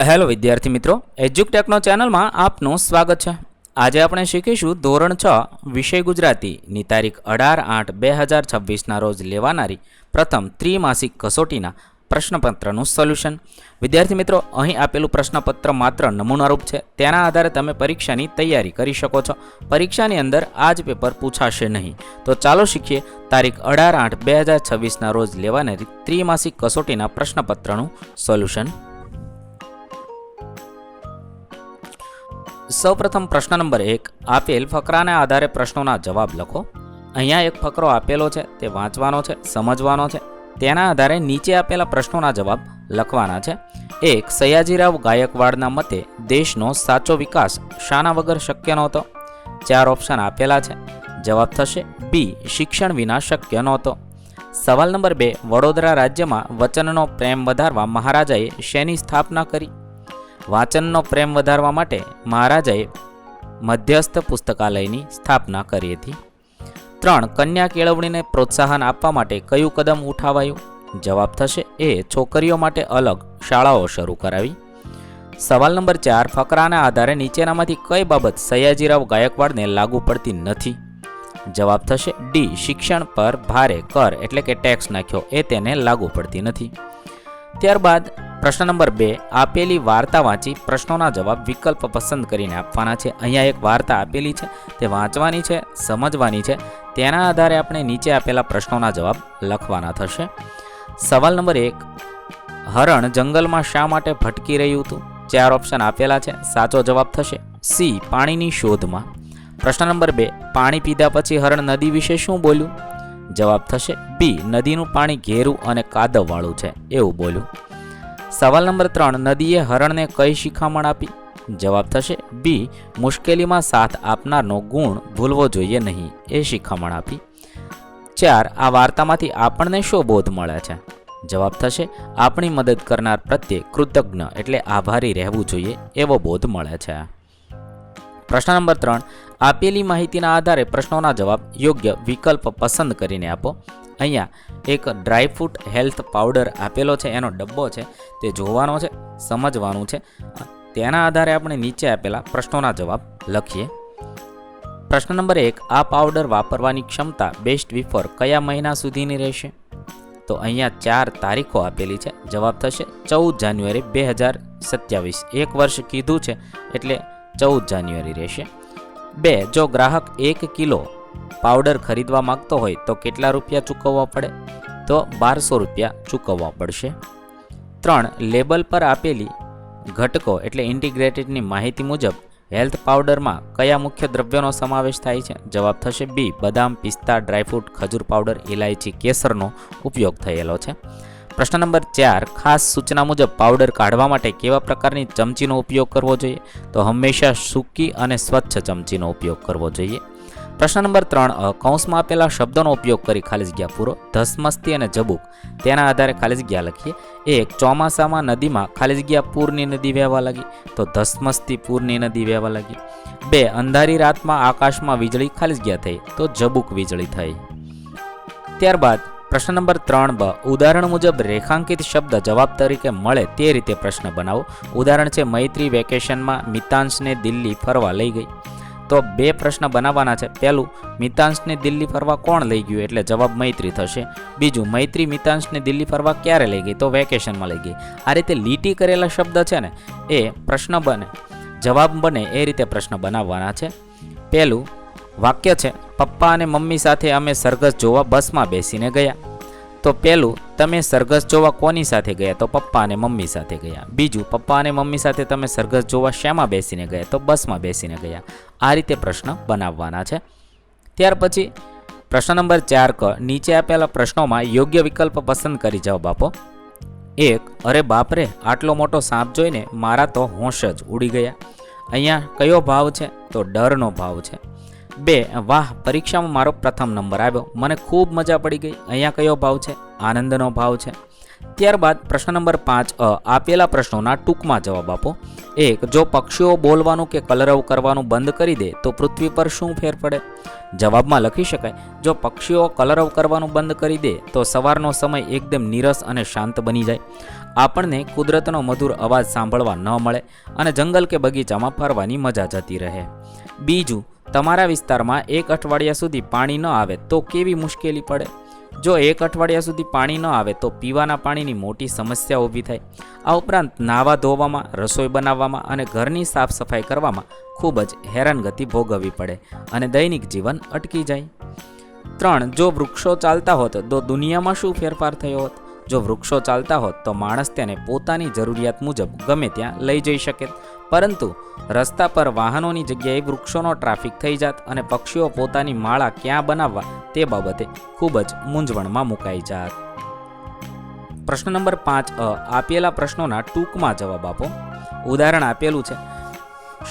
Hello વિદ્યાર્થી મિત્રો, એજ્યુકટેકનો ચેનલમાં આપનું સ્વાગત છે। આજે આપણે શીખીશું ધોરણ 6 વિષય ગુજરાતીની તારીખ 18/8/2026ના રોજ લેવાનારી પ્રથમ ત્રિમાસિક કસોટીના પ્રશ્નપત્રનું સોલ્યુશન। વિદ્યાર્થી મિત્રો, અહીં આપેલું પ્રશ્નપત્ર માત્ર નમૂનારૂપ છે। તેના આધારે તમે પરીક્ષાની તૈયારી કરી શકો છો। પરીક્ષાની અંદર આ જ પેપર પૂછાશે નહીં। તો ચાલો શીખીએ તારીખ 18/8/2026ના રોજ લેવાનારી ત્રિમાસિક કસોટીના પ્રશ્નપત્રનું સોલ્યુશન। સૌપ્રથમ પ્રશ્ન નંબર 1, આપેલ ફકરાને આધારે પ્રશ્નોના જવાબ લખો। અહીંયા એક ફકરો આપેલો છે, તે વાંચવાનો છે, સમજવાનો છે। તેના આધારે નીચે આપેલા પ્રશ્નોના જવાબ લખવાના છે। 1, સયાજીરાવ ગાયકવાડના મતે દેશનો સાચો વિકાસ શાના વગર શક્ય નહોતો? 4 ઓપ્શન આપેલા છે, જવાબ થશે બી, શિક્ષણ વિના શક્ય નહોતો। સવાલ નંબર 2, વડોદરા રાજ્યમાં વચનનો પ્રેમ વધારવા મહારાજાએ શેની સ્થાપના કરી? વાંચનનો પ્રેમ વધારવા માટે મહારાજાએ મધ્યસ્થ પુસ્તકાલયની સ્થાપના કરી હતી। 3, કન્યા કેળવણીને પ્રોત્સાહન આપવા માટે કયું કદમ ઉઠાવાયું? જવાબ થશે એ, છોકરીઓ માટે અલગ શાળાઓ શરૂ કરાવી। સવાલ નંબર 4, ફકરાના આધારે નીચેનામાંથી કઈ બાબત સયાજીરાવ ગાયકવાડને લાગુ પડતી નથી? જવાબ થશે ડી, શિક્ષણ પર ભારે કર એટલે કે ટેક્સ નાખ્યો એ તેને લાગુ પડતી નથી। ત્યારબાદ પ્રશ્ન નંબર 2, આપેલી વાર્તા વાંચી પ્રશ્નોના જવાબ વિકલ્પ પસંદ કરીને આપવાના છે। અહીંયા એક વાર્તા આપેલી છે, તે વાંચવાની છે, સમજવાની છે। તેના આધારે આપણે નીચે આપેલા પ્રશ્નોના જવાબ લખવાના થશે। સવાલ નંબર 1, હરણ જંગલમાં શા માટે ભટકી રહ્યું હતું? 4 ઓપ્શન આપેલા છે, સાચો જવાબ થશે સી, પાણીની શોધમાં। પ્રશ્ન નંબર 2, પાણી પીધા પછી હરણ નદી વિશે શું બોલ્યું? જવાબ થશે બી, નદીનું પાણી ઘેરું અને કાદવવાળું છે એવું બોલ્યું। સવાલ નંબર 3, નદીએ હરણને કઈ શિખામણ આપી? જવાબ થશે બી, મુશ્કેલીમાં સાથ આપનારનો ગુણ ભૂલવો જોઈએ નહીં એ શિખામણ આપી। 4, આ વાર્તામાંથી આપણને શું બોધ મળે છે? જવાબ થશે આપણી મદદ કરનાર પ્રત્યે કૃતજ્ઞ એટલે આભારી રહેવું જોઈએ એવો બોધ મળે છે। પ્રશ્ન નંબર 3, આપેલી માહિતીના આધારે પ્રશ્નોના જવાબ યોગ્ય વિકલ્પ પસંદ કરીને આપો। અહીંયા એક ડ્રાયફ્રૂટ હેલ્થ પાવડર આપેલો છે, એનો ડબ્બો છે, તે જોવાનો છે, સમજવાનું છે। તેના આધારે આપણે નીચે આપેલા પ્રશ્નોના જવાબ લખીએ। પ્રશ્ન નંબર 1, આ પાવડર વાપરવાની ક્ષમતા બેસ્ટ બિફોર કયા મહિના સુધીની રહેશે? તો અહીંયા 4 તારીખો આપેલી છે, જવાબ થશે 14 જાન્યુઆરી 2027। 1 વર્ષ કીધું છે એટલે 14 જાન્યુઆરી રહેશે। 2, જો ગ્રાહક 1 કિલો પાવડર ખરીદવા માંગતો હોય તો કેટલા રૂપિયા ચૂકવવા પડે? તો 1200 રૂપિયા ચૂકવવા પડશે। 3, લેબલ પર આપેલી ઘટકો એટલે ઇન્ટિગ્રેટેડની માહિતી મુજબ હેલ્થ પાવડરમાં કયા મુખ્ય દ્રવ્યોનો સમાવેશ થાય છે? જવાબ થશે બી, બદામ, પિસ્તા, ડ્રાયફ્રૂટ, ખજૂર પાવડર, ઇલાયચી, કેસરનો ઉપયોગ થયેલો છે। પ્રશ્ન નંબર 4, ખાસ સૂચના મુજબ પાવડર કાઢવા માટે કેવા પ્રકારની ચમચીનો ઉપયોગ કરવો જોઈએ? તો હંમેશા સૂકી અને સ્વચ્છ ચમચીનો ઉપયોગ કરવો જોઈએ। પ્રશ્ન નંબર 3, કૌંસમાં આપેલા શબ્દોનો ઉપયોગ કરી ખાલી જગ્યા પૂરો। ધસમસ્તી અને જબુક, તેના આધારે ખાલી જગ્યા લખીએ। 1, ચોમાસામાં નદીમાં ખાલી જગ્યા પૂરની નદી વહેવા લાગી, તો ધસમસ્તી પૂરની નદી વહેવા લાગી। 2, અંધારી રાતમાં આકાશમાં વીજળી ખાલી જગ્યા થઈ, તો જબુક વીજળી થઈ। ત્યારબાદ પ્રશ્ન નંબર 3બ, ઉદાહરણ મુજબ રેખાંકિત શબ્દ જવાબ તરીકે મળે તે રીતે પ્રશ્ન બનાવો। ઉદાહરણ છે, મૈત્રી વેકેશનમાં મિતાંશને દિલ્હી ફરવા લઈ ગઈ। તો 2 પ્રશ્ન બનાવવાના છે। પહેલું, મિતાંશને દિલ્હી ફરવા કોણ લઈ ગયું એટલે જવાબ મૈત્રી થશે। બીજું, મૈત્રી મિતાંશને દિલ્હી ફરવા ક્યારે લઈ ગઈ? તો વેકેશનમાં લઈ ગઈ। આ રીતે લીટી કરેલા શબ્દ છે ને એ પ્રશ્ન બને, જવાબ બને એ રીતે પ્રશ્ન બનાવવાના છે। પહેલું વાક્ય છે, પપ્પા અને મમ્મી સાથે અમે સરઘસ જોવા બસમાં બેસીને ગયા। તો પહેલું, તમે સરઘસ જોવા કોની સાથે ગયા? તો પપ્પા અને મમ્મી સાથે ગયા। બીજું, પપ્પા અને મમ્મી સાથે તમે સરઘસ જોવા શેમાં બેસીને ગયા? તો બસમાં બેસીને ગયા। આ રીતે પ્રશ્ન બનાવવાના છે। ત્યાર પછી પ્રશ્ન નંબર 4ક, નીચે આપેલા પ્રશ્નોમાં યોગ્ય વિકલ્પ પસંદ કરી જવાબ આપો। 1, અરે બાપરે, આટલો મોટો સાપ જોઈને મારા તો હોશ જ ઉડી ગયા। અહીંયા કયો ભાવ છે? તો ડરનો ભાવ છે। 2, વાહ, પરીક્ષામાં મારો પ્રથમ નંબર આવ્યો, મને ખૂબ મજા પડી ગઈ। અહીંયા કયો ભાવ છે? આનંદનો ભાવ છે। ત્યારબાદ પ્રશ્ન નંબર 5, આપેલા પ્રશ્નોના ટૂંકમાં જવાબ આપો। 1, જો પક્ષીઓ બોલવાનું કે કલરવ કરવાનું બંધ કરી દે તો પૃથ્વી પર શું ફેર પડે? જવાબમાં લખી શકાય, જો પક્ષીઓ કલરવ કરવાનું બંધ કરી દે તો સવારનો સમય એકદમ નીરસ અને શાંત બની જાય। આપણને કુદરતનો મધુર અવાજ સાંભળવા ન મળે અને જંગલ કે બગીચામાં ફરવાની મજા જતી રહે. બીજું, તમારા વિસ્તારમાં 1 અઠવાડિયા સુધી પાણી ન આવે તો કેવી મુશ્કેલી પડે. જો 1 અઠવાડિયા સુધી પાણી ન આવે તો પીવાના પાણીની મોટી સમસ્યા ઊભી થાય. આ ઉપરાંત નાહવા ધોવામાં, રસોઈ બનાવવામાં અને ઘરની સાફ સફાઈ કરવામાં ખૂબ જ હેરાનગતિ ભોગવવી પડે અને દૈનિક જીવન અટકી જાય. 3. જો વૃક્ષો ચાલતા હોત તો દુનિયામાં શું ફેરફાર થયો હોત. જો વૃક્ષો ચાલતા હોત તો માણસ તેને પોતાની જરૂરિયાત મુજબ ગમે ત્યાં લઈ જઈ શકે, પરંતુ રસ્તા પર વાહનોની જગ્યાએ વૃક્ષોનો ટ્રાફિક થઈ જાત અને પક્ષીઓ પોતાની માળા ક્યાં બનાવવા તે બાબતે ખૂબ જ મૂંઝવણમાં મુકાઈ જાત. પ્રશ્ન નંબર 5 આપેલા પ્રશ્નોના ટૂંકમાં જવાબ આપો. ઉદાહરણ આપેલું છે,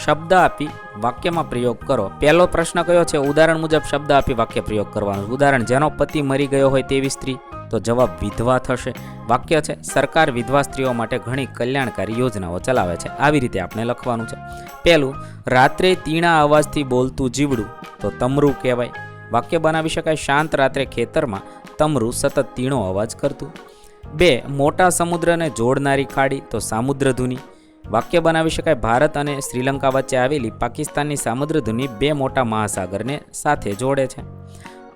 શબ્દ આપી વાક્યમાં પ્રયોગ કરો. પહેલો પ્રશ્ન કયો છે? ઉદાહરણ મુજબ શબ્દ આપી વાક્ય પ્રયોગ કરવાનું. ઉદાહરણ, જેનો પતિ મરી ગયો હોય તેવી સ્ત્રી, તો જવાબ વિધવા થશે. વાક્ય છે, સરકાર વિધવા સ્ત્રીઓ માટે ઘણી કલ્યાણકારી યોજનાઓ ચલાવે છે. આવી રીતે આપણે લખવાનું છે. પહેલું, રાત્રે તીણા અવાજથી બોલતું જીવડું, તો તમરું કહેવાય. વાક્ય બનાવી શકાય, શાંત રાત્રે ખેતરમાં તમરું સતત તીણો અવાજ કરતું. 2, મોટા સમુદ્રને જોડનારી ખાડી, તો સામુદ્રધુની. વાક્ય બનાવી શકાય, ભારત અને શ્રીલંકા વચ્ચે આવેલી પાકિસ્તાનની સામુદ્રધુની 2 મોટા મહાસાગરને સાથે જોડે છે.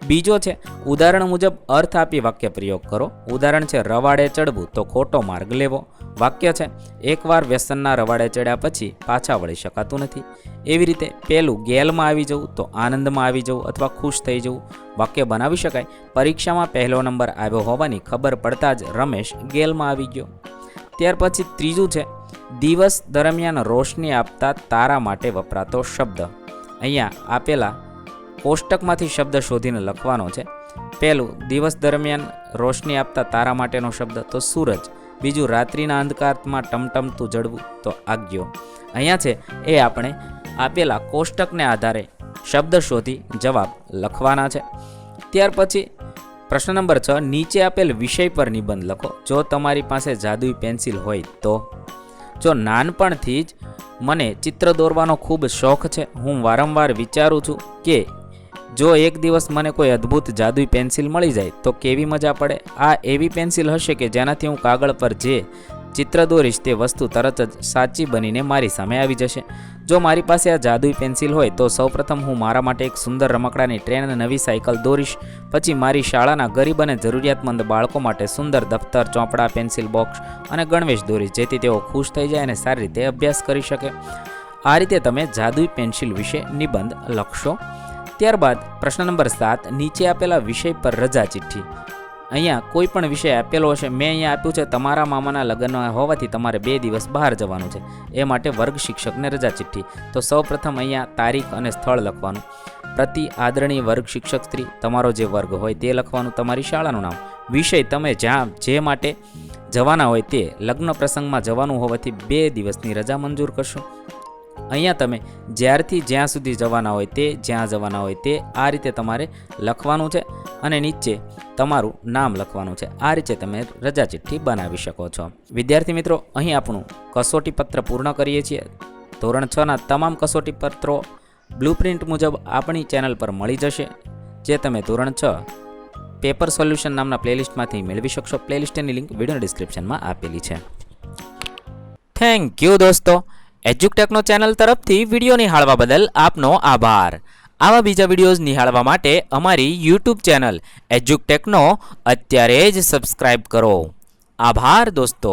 બીજો છે, ઉદાહરણ મુજબ અર્થ આપી વાક્ય પ્રયોગ કરો. ઉદાહરણ છે, રવાડે ચડવું તો ખોટો માર્ગ લેવો. વાક્ય છે, એકવાર વ્યસનના રવાડે ચડ્યા પછી પાછા વળી શકાતું નથી. એવી રીતે પહેલું, ગેલમાં આવી જવું તો આનંદમાં આવી જવું અથવા ખુશ થઈ જવું. વાક્ય બનાવી શકાય, પરીક્ષામાં પહેલો નંબર આવ્યો હોવાની ખબર પડતા જ રમેશ ગેલમાં આવી ગયો. ત્યાર પછી ત્રીજું છે, દિવસ દરમિયાન રોશની આપતા તારા માટે વપરાતો શબ્દ. અહીંયા આપેલા કોષ્ટકમાંથી શબ્દ શોધીને લખવાનો છે. પહેલું, દિવસ દરમિયાન રોશની આપતા તારા માટેનો શબ્દ, તો સૂરજ. બીજું, રાત્રિના અંધકારમાં ટમટમતું જડવું, તો આગ્યો. અહીંયા છે એ આપણે આપેલા કોષ્ટકને આધારે શબ્દ શોધી જવાબ લખવાના છે. ત્યાર પછી પ્રશ્ન નંબર 6, નીચે આપેલ વિષય પર નિબંધ લખો. જો તમારી પાસે જાદુઈ પેન્સિલ હોય તો. જો નાનપણથી જ મને ચિત્ર દોરવાનો ખૂબ શોખ છે. હું વારંવાર વિચારું છું કે જો એક દિવસ મને કોઈ અદ્ભુત જાદુઈ પેન્સિલ મળી જાય તો કેવી મજા પડે. આ એવી પેન્સિલ હશે કે જેનાથી હું કાગળ પર જે ચિત્ર દોરીશ તે વસ્તુ તરત જ સાચી બનીને મારી સામે આવી જશે. જો મારી પાસે આ જાદુઈ પેન્સિલ હોય તો સૌપ્રથમ હું મારા માટે એક સુંદર રમકડાની ટ્રેન અને નવી સાયકલ દોરીશ. પછી મારી શાળાના ગરીબ અને જરૂરિયાતમંદ બાળકો માટે સુંદર દફતર, ચોપડા, પેન્સિલ બોક્સ અને ગણવેશ દોરીશ, જેથી તેઓ ખુશ થઈ જાય અને સારી રીતે અભ્યાસ કરી શકે. આ રીતે તમે જાદુઈ પેન્સિલ વિશે નિબંધ લખશો. ત્યારબાદ પ્રશ્ન નંબર 7, નીચે આપેલા વિષય પર રજા ચિઠ્ઠી. અહીંયા કોઈ પણ વિષય આપેલો હશે. મેં અહીંયા આપ્યું છે તમારા મામાના લગ્ન હોવાથી તમારે 2 દિવસ બહાર જવાનું છે, એ માટે વર્ગ શિક્ષકને રજા ચિઠ્ઠી. તો સૌપ્રથમ અહીંયા તારીખ અને સ્થળ લખવાનું. પ્રતિ આદરણીય વર્ગ શિક્ષક સ્ત્રી, તમારો જે વર્ગ હોય તે લખવાનું. તમારી શાળાનું નામ. વિષય તમે જ્યાં જે માટે જવાના હોય તે. લગ્ન પ્રસંગમાં જવાનું હોવાથી 2 દિવસની રજા મંજૂર કરશો. અહીંયા તમે જ્યારથી જ્યાં સુધી જવાના હોય તે, જ્યાં જવાના હોય તે આ રીતે તમારે લખવાનું છે અને નીચે તમારું નામ લખવાનું છે. આ રીતે તમે રજા ચિઠ્ઠી બનાવી શકો છો. વિદ્યાર્થી મિત્રો, અહીં આપણું કસોટી પત્ર પૂર્ણ કરીએ છીએ. ધોરણ 6ના તમામ કસોટી પત્રો બ્લુપ્રિન્ટ મુજબ આપણી ચેનલ પર મળી જશે, જે તમે ધોરણ 6 પેપર સોલ્યુશન નામના પ્લેલિસ્ટમાંથી મેળવી શકશો. પ્લેલિસ્ટની લિંક વિડીયો ડિસ્ક્રિપ્શનમાં આપેલી છે. થેન્ક યુ દોસ્તો. એજ્યુકટેકનો ચેનલ તરફથી વિડીયો નિહાળવા બદલ આપનો આભાર. આવા બીજા વિડીયોઝ નિહાળવા માટે અમારી યુટ્યુબ ચેનલ એજ્યુકટેકનો અત્યારે જ સબસ્ક્રાઇબ કરો. આભાર દોસ્તો.